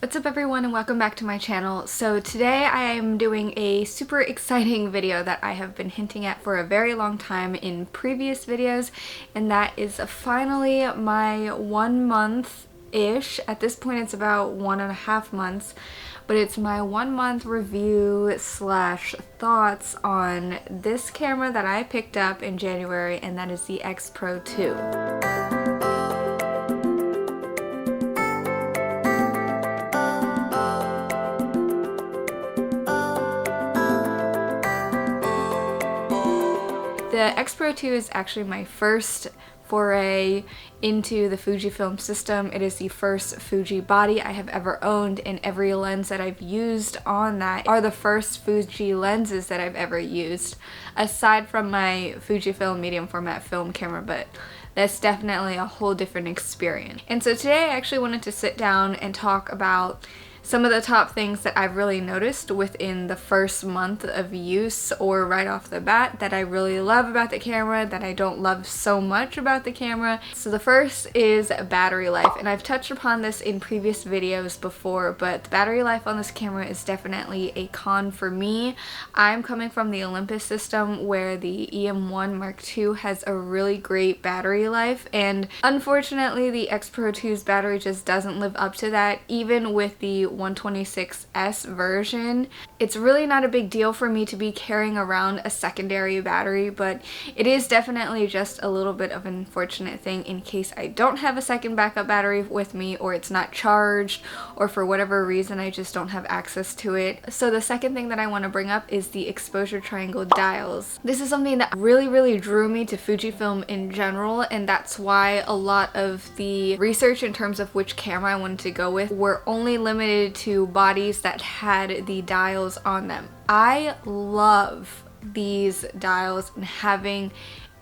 What's up everyone and welcome back to my channel. So today I am doing a super exciting video that I have been hinting at for a very long time in previous videos, and that is finally my 1 month-ish. At this point it's about 1.5 months, but it's my 1 month review slash thoughts on this camera that I picked up in January, and that is the X-Pro2. The X-Pro2 is actually my first foray into the Fujifilm system. It is the first Fuji body I have ever owned, and every lens that I've used on that are the first Fuji lenses that I've ever used, aside from my Fujifilm medium format film camera, but that's definitely a whole different experience. And so today I actually wanted to sit down and talk about some of the top things that I've really noticed within the first month of use, or right off the bat, that I really love about the camera, that I don't love so much about the camera. So the first is battery life, and I've touched upon this in previous videos before, but the battery life on this camera is definitely a con for me. I'm coming from the Olympus system where the EM1 Mark II has a really great battery life, and unfortunately the X-Pro2's battery just doesn't live up to that, even with the 126S version. It's really not a big deal for me to be carrying around a secondary battery, but it is definitely just a little bit of an unfortunate thing in case I don't have a second backup battery with me, or it's not charged, or for whatever reason I just don't have access to it. So the second thing that I want to bring up is the exposure triangle dials. This is something that really drew me to Fujifilm in general, and that's why a lot of the research in terms of which camera I wanted to go with were only limited to bodies that had the dials on them. I love these dials and having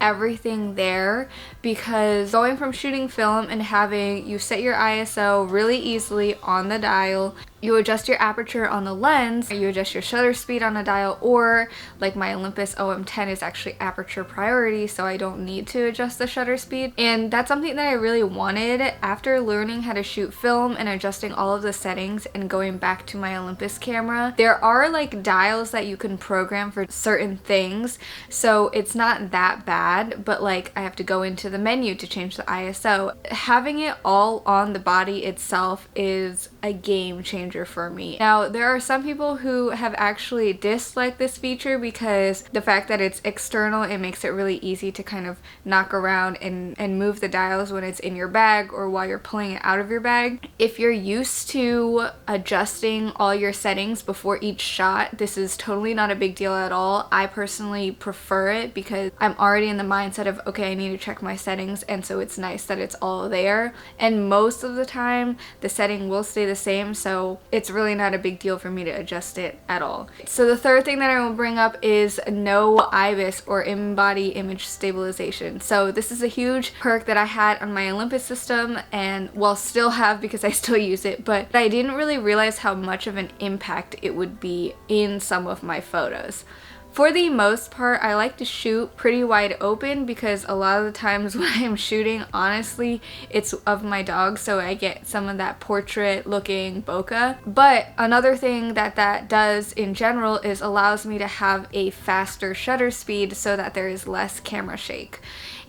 everything there, because going from shooting film and having you set your ISO really easily on the dial, you adjust your aperture on the lens, you adjust your shutter speed on a dial, or like my Olympus OM10 is actually aperture priority, so I don't need to adjust the shutter speed. And that's something that I really wanted after learning how to shoot film and adjusting all of the settings and going back to my Olympus camera. There are like dials that you can program for certain things, so it's not that bad, but like I have to go into the menu to change the ISO. Having it all on the body itself is a game changer for me. Now, there are some people who have actually disliked this feature because the fact that it's external, it makes it really easy to kind of knock around and move the dials when it's in your bag or while you're pulling it out of your bag. If you're used to adjusting all your settings before each shot, this is totally not a big deal at all. I personally prefer it because I'm already in the mindset of, okay, I need to check my settings, and so it's nice that it's all there. And most of the time, the setting will stay the same, so it's really not a big deal for me to adjust it at all. So the third thing that I will bring up is no IBIS, or in-body image stabilization. So this is a huge perk that I had on my Olympus system, and well, still have because I still use it, but I didn't really realize how much of an impact it would be in some of my photos. For the most part, I like to shoot pretty wide open because a lot of the times when I'm shooting, honestly, it's of my dog, so I get some of that portrait looking bokeh. But another thing that does in general is allows me to have a faster shutter speed so that there is less camera shake.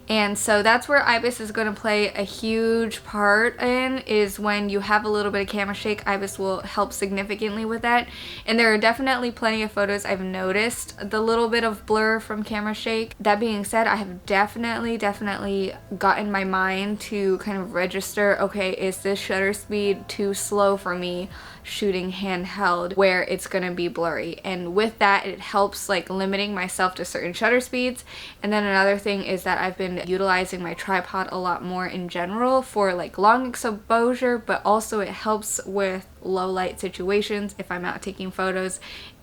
And so that's where IBIS is going to play a huge part in, is when you have a little bit of camera shake, IBIS will help significantly with that. And there are definitely plenty of photos I've noticed the little bit of blur from camera shake. That being said, I have definitely gotten my mind to kind of register, okay, is this shutter speed too slow for me shooting handheld where it's gonna be blurry? And with that, it helps like limiting myself to certain shutter speeds. And then another thing is that I've been utilizing my tripod a lot more in general for like long exposure, but also it helps with low light situations if I'm out taking photos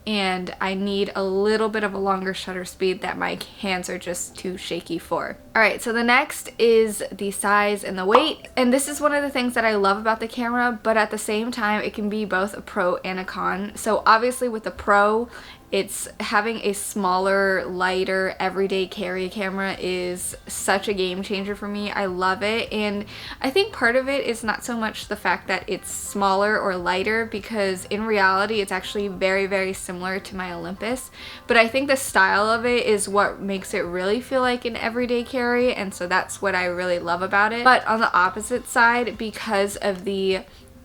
and I need a little bit of a longer shutter speed that my hands are just too shaky for. Alright, so the next is the size and the weight, and this is one of the things that I love about the camera, but at the same time it can be both a pro and a con. So obviously with the pro, It's having a smaller, lighter, everyday carry camera is such a game changer for me. I love it, and I think part of it is not so much the fact that it's smaller or lighter, because in reality it's actually very, very similar to my Olympus, but I think the style of it is what makes it really feel like an everyday carry, and so that's what I really love about it. But on the opposite side, because of the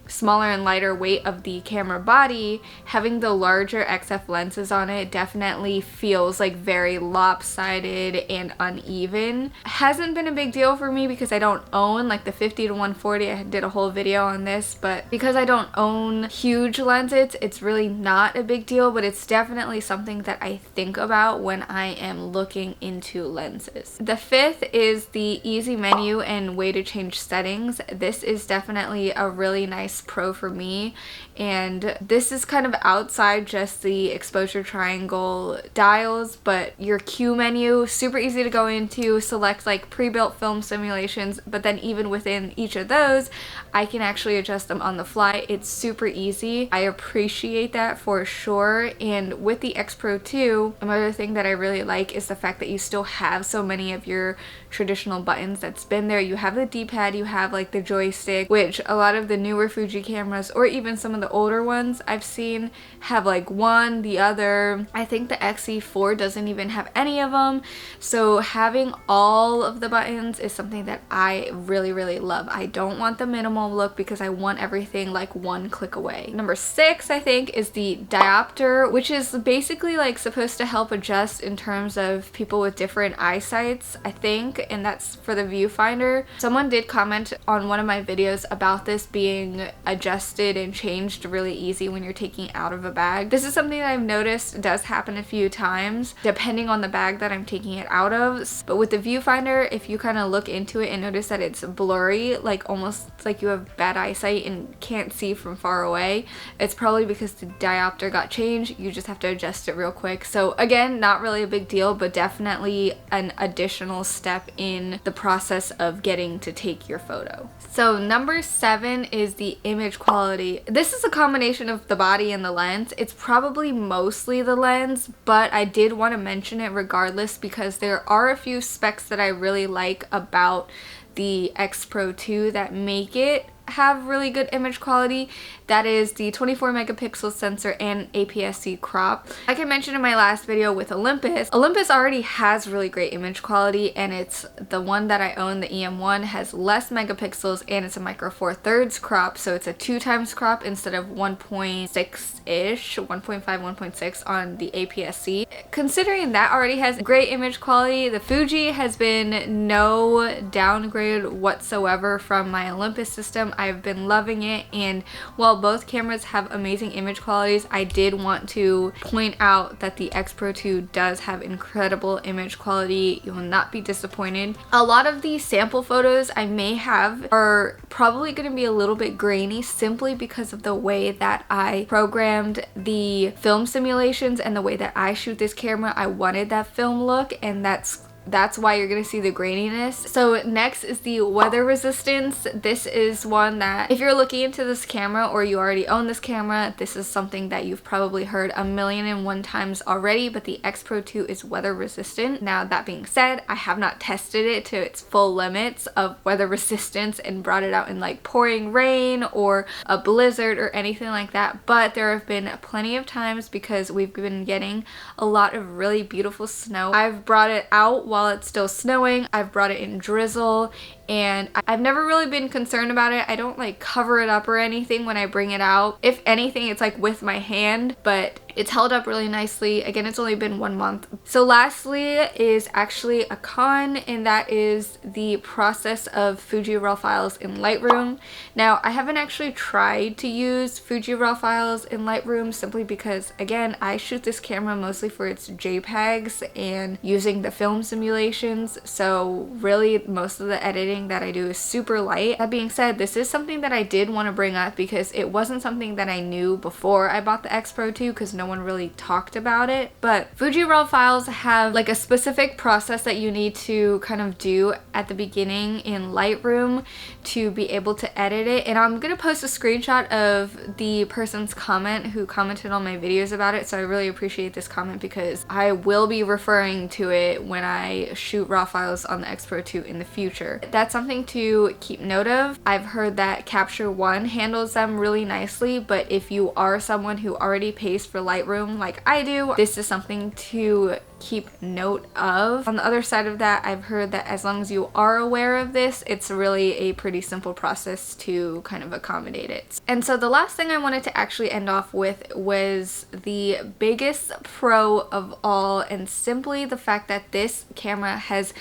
smaller and lighter weight of the camera body, having the larger XF lenses on it definitely feels like very lopsided and uneven. Hasn't been a big deal for me because I don't own like the 50 to 140. I did a whole video on this, but because I don't own huge lenses, it's really not a big deal, but it's definitely something that I think about when I am looking into lenses. The fifth is the easy menu and way to change settings. This is definitely a really nice pro for me, and this is kind of outside just the exposure triangle dials, but your Q menu, super easy to go into, select like pre-built film simulations, but then even within each of those I can actually adjust them on the fly. It's super easy. I appreciate that for sure. And with the X-Pro2, another thing that I really like is the fact that you still have so many of your traditional buttons that's been there. You have the D-pad, you have like the joystick, which a lot of the newer Fuji cameras, or even some of the older ones I've seen, have like one, the other. I think the XE4 doesn't even have any of them. So having all of the buttons is something that I really, really love. I don't want the minimal look because I want everything like one click away. Number 6, I think, is the Diopter, which is basically like supposed to help adjust in terms of people with different eyesights, I think, and that's for the viewfinder. Someone did comment on one of my videos about this being adjusted and changed really easy when you're taking it out of a bag. This is something that I've noticed does happen a few times depending on the bag that I'm taking it out of. But with the viewfinder, if you kind of look into it and notice that it's blurry, like almost like you have bad eyesight and can't see from far away, it's probably because the diopter got changed. You just have to adjust it real quick. So again, not really a big deal, but definitely an additional step in the process of getting to take your photo. So number 7 is the image quality. This is a combination of the body and the lens. It's probably mostly the lens, but I did want to mention it regardless because there are a few specs that I really like about the X-Pro2 that make it have really good image quality. That is the 24 megapixel sensor and APS-C crop. Like I mentioned in my last video with Olympus already has really great image quality, and it's the one that I own, the EM1, has less megapixels and it's a micro four thirds crop, so it's a 2 times crop instead of 1.6-ish, 1.5, 1.6 on the APS-C. Considering that already has great image quality, the Fuji has been no downgrade whatsoever from my Olympus system. I've been loving it, and while both cameras have amazing image qualities, I did want to point out that the X-Pro2 does have incredible image quality. You will not be disappointed. A lot of the sample photos I may have are probably going to be a little bit grainy simply because of the way that I programmed the film simulations and the way that I shoot this camera. I wanted that film look, and that's why you're gonna see the graininess. So next is the weather resistance. This is one that if you're looking into this camera or you already own this camera, this is something that you've probably heard 1,000,001 times already, but the X-Pro2 is weather resistant. Now that being said, I have not tested it to its full limits of weather resistance and brought it out in like pouring rain or a blizzard or anything like that, but there have been plenty of times because we've been getting a lot of really beautiful snow. I've brought it out while it's still snowing. I've brought it in drizzle, and I've never really been concerned about it. I don't like cover it up or anything when I bring it out. If anything, it's like with my hand, but it's held up really nicely. Again, it's only been 1 month. So lastly is actually a con, and that is the process of Fuji RAW files in Lightroom. Now, I haven't actually tried to use Fuji RAW files in Lightroom simply because, again, I shoot this camera mostly for its JPEGs and using the film simulations. So really, most of the editing that I do is super light. That being said, this is something that I did want to bring up because it wasn't something that I knew before I bought the X-Pro2, because no one really talked about it. But Fuji RAW files have like a specific process that you need to kind of do at the beginning in Lightroom to be able to edit it. And I'm gonna post a screenshot of the person's comment who commented on my videos about it, so I really appreciate this comment because I will be referring to it when I shoot RAW files on the X-Pro2 in the future. That's something to keep note of. I've heard that Capture One handles them really nicely, but if you are someone who already pays for Lightroom like I do, this is something to keep note of. On the other side of that, I've heard that as long as you are aware of this, it's really a pretty simple process to kind of accommodate it. And so the last thing I wanted to actually end off with was the biggest pro of all, and simply the fact that this camera has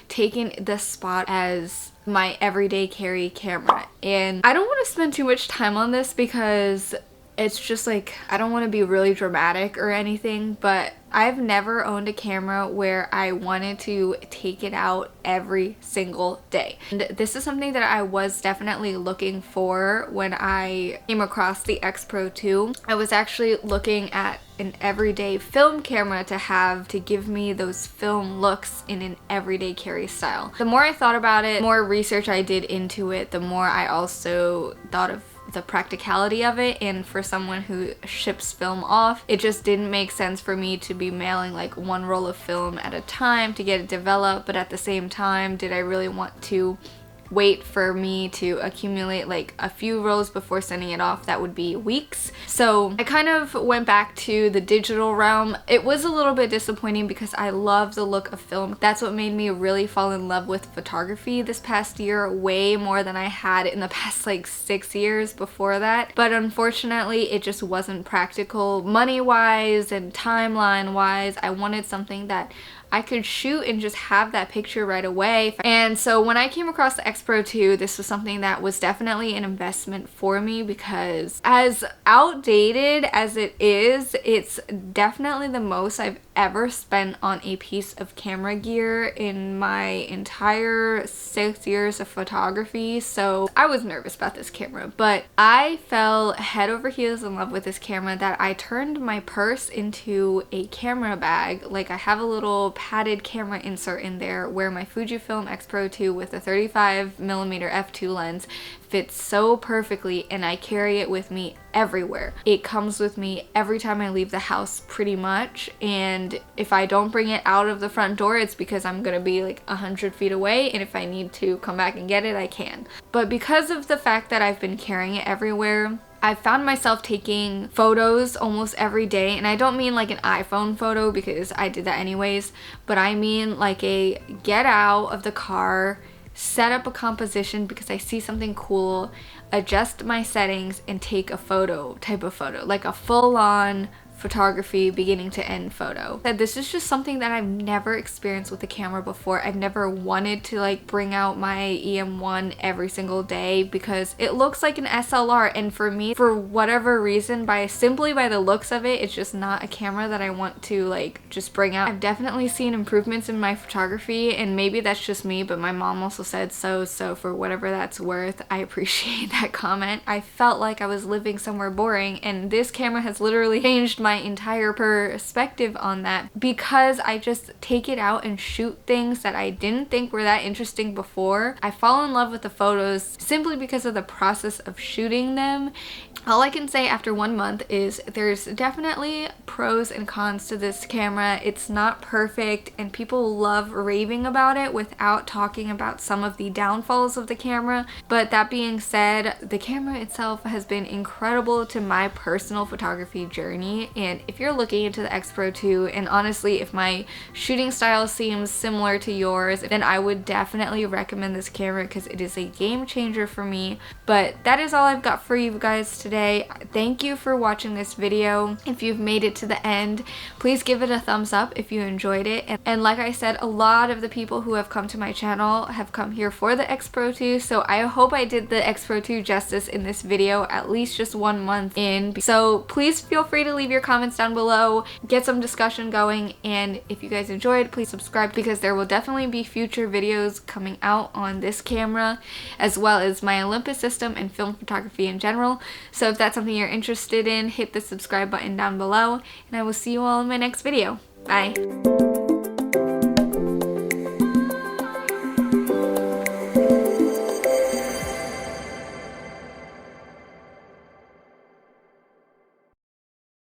taken the spot as my everyday carry camera. And I don't want to spend too much time on this because it's just like, I don't want to be really dramatic or anything, but I've never owned a camera where I wanted to take it out every single day. And this is something that I was definitely looking for when I came across the X-Pro2. I was actually looking at an everyday film camera to have to give me those film looks in an everyday carry style. The more I thought about it, the more research I did into it, the more I also thought of the practicality of it. And for someone who ships film off, it just didn't make sense for me to be mailing like one roll of film at a time to get it developed, but at the same time, did I really want to wait for me to accumulate like a few rolls before sending it off? That would be weeks. So I kind of went back to the digital realm. It was a little bit disappointing because I love the look of film. That's what made me really fall in love with photography this past year, way more than I had in the past like 6 years before that. But unfortunately, it just wasn't practical money-wise and timeline-wise. I wanted something that I could shoot and just have that picture right away. And so when I came across the X-Pro2, this was something that was definitely an investment for me because as outdated as it is, it's definitely the most I've ever spent on a piece of camera gear in my entire 6 years of photography. So I was nervous about this camera, but I fell head over heels in love with this camera that I turned my purse into a camera bag. Like, I have a little padded camera insert in there where my Fujifilm X-Pro2 with a 35mm f2 lens fits so perfectly, and I carry it with me everywhere. It comes with me every time I leave the house pretty much, and if I don't bring it out of the front door, it's because I'm gonna be like 100 feet away, and if I need to come back and get it, I can. But because of the fact that I've been carrying it everywhere, I found myself taking photos almost every day, and I don't mean like an iPhone photo because I did that anyways, but I mean like a get out of the car, set up a composition because I see something cool, adjust my settings, and take a photo type of photo, like a full-on photography beginning to end photo. This is just something that I've never experienced with a camera before. I've never wanted to like bring out my EM1 every single day because it looks like an SLR, and for me, for whatever reason, simply by the looks of it, it's just not a camera that I want to like just bring out. I've definitely seen improvements in my photography, and maybe that's just me, but my mom also said so for whatever that's worth, I appreciate that comment. I felt like I was living somewhere boring, and this camera has literally changed my entire perspective on that because I just take it out and shoot things that I didn't think were that interesting before. I fall in love with the photos simply because of the process of shooting them. All I can say after 1 month is there's definitely pros and cons to this camera. It's not perfect, and people love raving about it without talking about some of the downfalls of the camera. But that being said, the camera itself has been incredible to my personal photography journey. And if you're looking into the X-Pro2, and honestly, if my shooting style seems similar to yours, then I would definitely recommend this camera because it is a game changer for me. But that is all I've got for you guys today. Thank you for watching this video. If you've made it to the end, please give it a thumbs up if you enjoyed it. And like I said, a lot of the people who have come to my channel have come here for the X-Pro2, so I hope I did the X-Pro2 justice in this video, at least just 1 month in. So please feel free to leave your comments down below, get some discussion going, and if you guys enjoyed, please subscribe because there will definitely be future videos coming out on this camera as well as my Olympus system and film photography in general. So if that's something you're interested in, hit the subscribe button down below, and I will see you all in my next video. Bye!